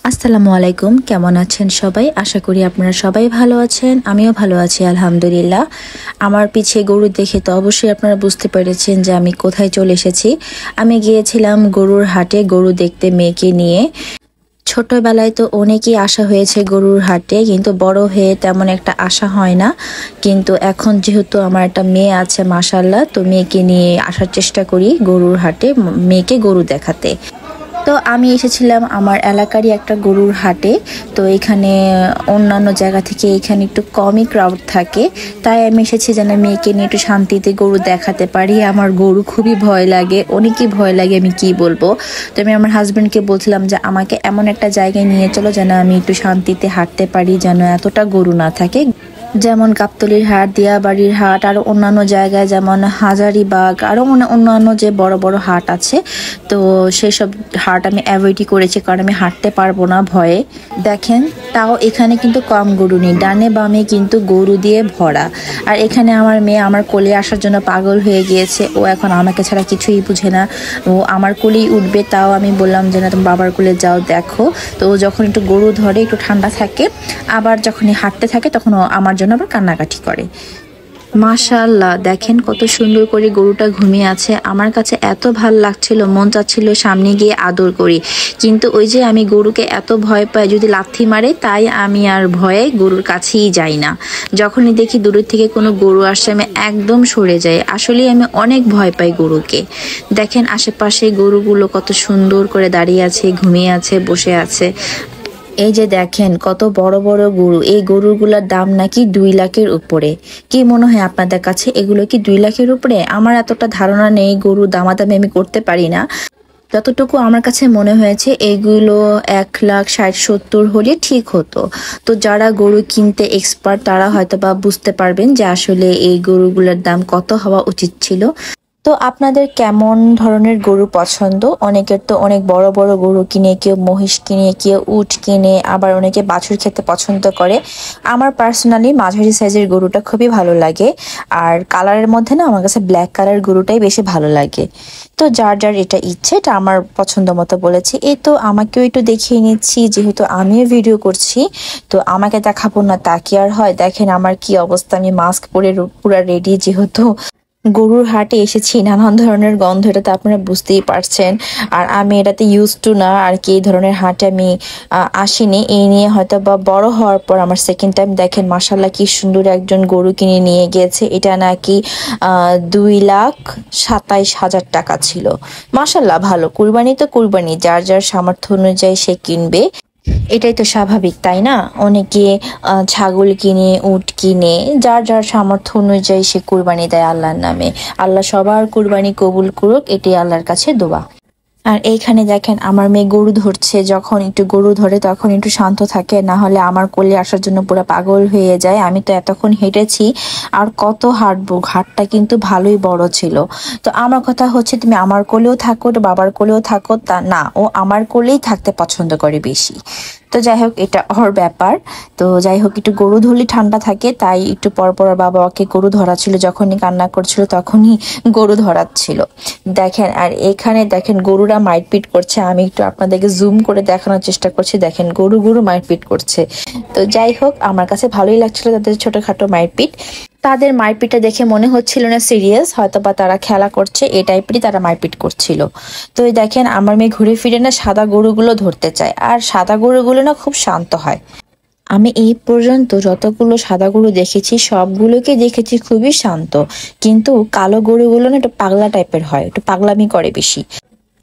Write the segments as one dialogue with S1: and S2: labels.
S1: আসসালামু আলাইকুম, কেমন আছেন সবাই? আশা করি আপনারা সবাই ভালো আছেন। আমিও ভালো আছি আলহামদুলিল্লাহ। আমার পিছে গরু দেখে তো অবশ্যই আপনারা বুঝতে পেরেছেন যে আমি কোথায় চলে এসেছি। আমি গিয়েছিলাম গরুর হাটে গরু দেখতে মেয়েকে নিয়ে। ছোটবেলায় তো অনেকই আশা হয়েছে গরুর হাটে, কিন্তু বড় হয়ে তেমন একটা আশা হয় না। কিন্তু এখন যেহেতু আমার একটা মেয়ে আছে মাশাআল্লাহ, তো মেয়েকে নিয়ে আসার চেষ্টা করি গরুর হাটে, মেয়েকে গরু দেখাতে। তো আমি এসেছিলাম আমার এলাকারই একটা গরুর হাটে। তো এখানে অন্যান্য জায়গা থেকে এখানে একটু কমই ক্রাউড থাকে, তাই আমি এসেছি যেন মেয়েকে নিয়ে একটু শান্তিতে গরু দেখাতে পারি। আমার গরু খুবই ভয় লাগে, অনেকই ভয় লাগে, আমি কি বলবো। তো আমি আমার হাজব্যান্ডকে বলছিলাম যে আমাকে এমন একটা জায়গায় নিয়ে চলো যেন আমি একটু শান্তিতে হাঁটতে পারি, যেন এতটা গরু না থাকে। যেমন গাবতলীর হাট, দিয়াবাড়ির হাট, আর অন্যান্য জায়গায় যেমন হাজারিবাগ, আরও অন্যান্য যে বড় বড় হাট আছে, তো সেসব হাট আমি অ্যাভয়েডই করেছি, কারণ আমি হাঁটতে পারবো না ভয়ে। দেখেন, তাও এখানে কিন্তু কম গরু নেই, ডানে বামে কিন্তু গরু দিয়ে ভরা। আর এখানে আমার মেয়ে আমার কোলে আসার জন্য পাগল হয়ে গিয়েছে। ও এখন আমাকে ছাড়া কিছুই বুঝে না, ও আমার কোলেই উঠবে। তাও আমি বললাম যে না, তুমি বাবার কোলে যাও, দেখো। তো ও যখন একটু গরু ধরে একটু ঠান্ডা থাকে, আবার যখনই হাঁটতে থাকে তখন ও আমার জন্য আবার কান্নাকাটি করে। মাশাআল্লাহ, দেখেন কত সুন্দর করে গরুটা ঘুমিয়ে আছে। আমার কাছে এত ভাল লাগছিল, মন চাচ্ছিল সামনে গিয়ে আদর করি, কিন্তু ওই যে আমি গরুকে এত ভয় পাই যদি লাথি মারে, তাই আমি আর ভয়ে গরুর কাছেই যাই না। যখনই দেখি দূরের থেকে কোনো গরু আসছে আমি একদম সরে যাই। আসলে আমি অনেক ভয় পাই গরুকে। দেখেন আশেপাশে গরুগুলো কত সুন্দর করে দাঁড়িয়ে আছে, ঘুমিয়ে আছে, বসে আছে। এই যে দেখেন কত বড় বড় গরু, এই গরুগুলোর দাম নাকি 2 লাখের উপরে। কি মনে হয় আপনাদের কাছে, এগুলো কি 2 লাখের উপরে? আমার এতটা ধারণা নেই, গরু দামাদামি আমি করতে পারি না। যতটুকু আমার কাছে মনে হয়েছে এগুলো 1,60,70 হলে ঠিক হতো। তো যারা গরু কিনতে এক্সপার্ট তারা হয়তো বা বুঝতে পারবেন যে আসলে এই গরুগুলোর দাম কত হওয়া উচিত ছিল। তো আপনাদের কেমন ধরনের গরু পছন্দ? অনেকের তো অনেক বড় বড় গরু কিনে, কেউ মহিষ কিনে, কেউ উট কিনে, আবার অনেকে বাছুর খেতে পছন্দ করে। আমার পার্সোনালি মাঝারি সাইজের গরুটা খুবই ভালো লাগে। আর কালারের মধ্যে না আমার কাছে ব্ল্যাক কালার গরুটাই বেশি ভালো লাগে। তো যার যার এটা ইচ্ছে, এটা আমার পছন্দ মতো বলেছি। এই তো আমাকেও একটু দেখিয়ে নিচ্ছি, যেহেতু আমিও ভিডিও করছি, তো আমাকে দেখাবো না তা কি আর হয়। দেখেন আমার কি অবস্থা, আমি মাস্ক পরে পুরা রেডি, যেহেতু গরুর হাটে এসেছি। নানান ধরনের গন্ধ, এটা তো আপনারা বুঝতেই পারছেন। আর আমি এটাতে ইউজ টু না আর কি, এই ধরনের হাটে আমি আসিনি। এই নিয়ে হয়তো বা বড় হওয়ার পর আমার সেকেন্ড টাইম। দেখেন মাশাআল্লাহ কি সুন্দর একজন গরু কিনে নিয়ে গিয়েছে। এটা নাকি 2,27,000 টাকা ছিল। মাশাআল্লাহ ভালো, কুরবানি তো কুরবানি, যার যার সামর্থ্য অনুযায়ী সে কিনবে, এটাই তো স্বাভাবিক, তাই না? অনেকে ছাগল কিনে, উট কিনে, যার যার সামর্থ্য অনুযায়ী সে কুরবানি দেয় আল্লাহর নামে। আল্লাহ সবার কুরবানি কবুল করুক, এটাই আল্লাহর কাছে দোয়া। আর এইখানে দেখেন আমার মেয়ে গরু ধরছে। যখন একটু গরু ধরে তখন একটু শান্ত থাকে, না হলে আমার কোলে আসার জন্য পুরো পাগল হয়ে যায়। আমি তো এতক্ষণ হেঁটেছি, আর কত হাঁটবো, ঘাটটা কিন্তু ভালোই বড় ছিল। তো আমার কথা হচ্ছে, তুমি আমার কোলেও থাকো, বাবার কোলেও থাকো, তা না, ও আমার কোলেই থাকতে পছন্দ করে বেশি। তো যাই হোক, এটা ওর ব্যাপার। তো যাই হোক, একটু গরু ধরলে ঠান্ডা থাকে, তাই একটু পর পর বাবাকে গরু ধরাচ্ছিল, যখনই কান্না করছিল তখনই গরু ধরাচ্ছিল। দেখেন, আর এখানে দেখেন গরুরা মারপিট করছে। আমি একটু আপনাদেরকে জুম করে দেখানোর চেষ্টা করছি। দেখেন গরু মারপিট করছে। তো যাই হোক, আমার কাছে ভালোই লাগছিল তাদের ছোটখাটো মারপিট। তাদের মারপিটটা দেখে মনে হচ্ছিল না সিরিয়াস, হয়তো বা তারা খেলা করছে, এই টাইপেরই তারা মারপিট করছিল। তো এই দেখেন আমার মেয়ে ঘুরে ফিরে না সাদা গরুগুলো ধরতে চায়, আর সাদা গরুগুলো না খুব শান্ত হয়। আমি এই পর্যন্ত যতগুলো সাদা গরু দেখেছি সবগুলোকে দেখেছি খুবই শান্ত, কিন্তু কালো গরুগুলো না একটু পাগলা টাইপের হয়, একটু পাগলামি করে বেশি।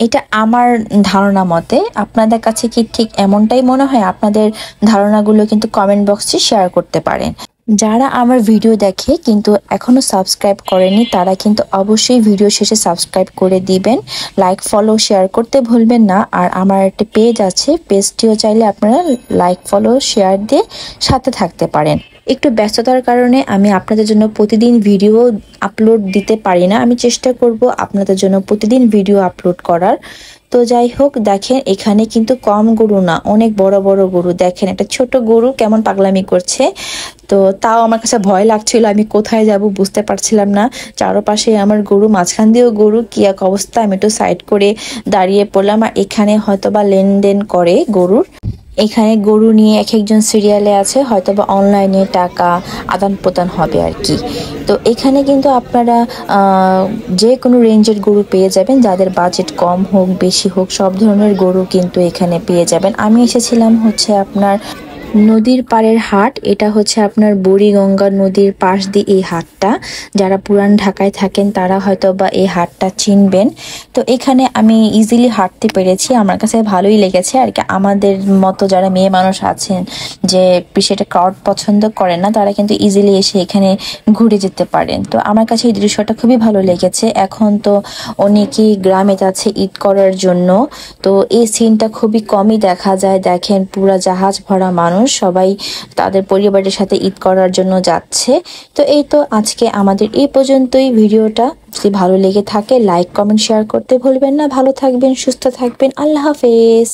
S1: এটা আমার ধারণা মতে। আপনাদের কাছে কি ঠিক এমনটাই মনে হয়? আপনাদের ধারণাগুলো কিন্তু কমেন্ট বক্সে শেয়ার করতে পারেন। যারা আমার ভিডিও দেখে কিন্তু এখনো সাবস্ক্রাইব করেনি, তারা কিন্তু অবশ্যই ভিডিও শেষে সাবস্ক্রাইব করে দিবেন। লাইক ফলো শেয়ার করতে ভুলবেন না। আর আমার একটা পেজ আছে, পেজটিও চাইলে আপনারা লাইক ফলো শেয়ার দিয়ে সাথে থাকতে পারেন। একটু ব্যস্ততার কারণে আমি আপনাদের জন্য প্রতিদিন ভিডিও আপলোড দিতে পারি না। আমি চেষ্টা করব আপনাদের জন্য প্রতিদিন ভিডিও আপলোড করার। তো যাই হোক, দেখেন এখানে কিন্তু কম গরু না, অনেক বড় বড় গরু। দেখেন একটা ছোট গরু কেমন পাগলামি করছে। তো তাও আমার কাছে ভয় লাগছিল, আমি কোথায় যাব বুঝতে পারছিলাম না। চারপাশে আমার গরু, মাঝখান দিয়েও গরু, কি এক অবস্থা। আমি একটু সাইড করে দাঁড়িয়ে পড়লাম। আর এখানে হয়তো বা লেনদেন করে গরুর। এখানে গরু নিয়ে এক একজন সিরিয়ালে আছে, হয়তোবা অনলাইনে টাকা আদান প্রদান হবে আর কি। তো এখানে কিন্তু আপনারা যে কোনো রেঞ্জের গরু পেয়ে যাবেন, যাদের বাজেট কম হোক বেশি হোক সব ধরনের গরু কিন্তু এখানে পেয়ে যাবেন। আমি এসেছিলাম হচ্ছে আপনার নদীর পাড়ের হাট, এটা হচ্ছে আপনার বুড়িগঙ্গা নদীর পাশ দিয়ে এই হাটটা। যারা পুরান ঢাকায় থাকেন তারা হয়তো বা এই হাটটা চিনবেন। তো এখানে আমি ইজিলি হাঁটতে পেরেছি, আমার কাছে ভালোই লেগেছে আর কি। আমাদের মতো যারা মেয়ে মানুষ আছেন যে সেটা ক্রাউড পছন্দ করেন না, তারা কিন্তু ইজিলি এসে এখানে ঘুরে যেতে পারেন। তো আমার কাছে এই দৃশ্যটা খুবই ভালো লেগেছে। এখন তো অনেকেই গ্রামে যাচ্ছে ঈদ করার জন্য, তো এই সিনটা খুবই কমই দেখা যায়। দেখেন পুরা জাহাজ ভরা মানুষ, সবাই তাদের পরিবারের সাথে ঈদ করার জন্য যাচ্ছে। তো এই তো আজকে আমাদের এই পর্যন্তই ভিডিওটা। যদি ভালো লেগে থাকে লাইক কমেন্ট শেয়ার করতে ভুলবেন না। ভালো থাকবেন, সুস্থ থাকবেন, আল্লাহ হাফেজ।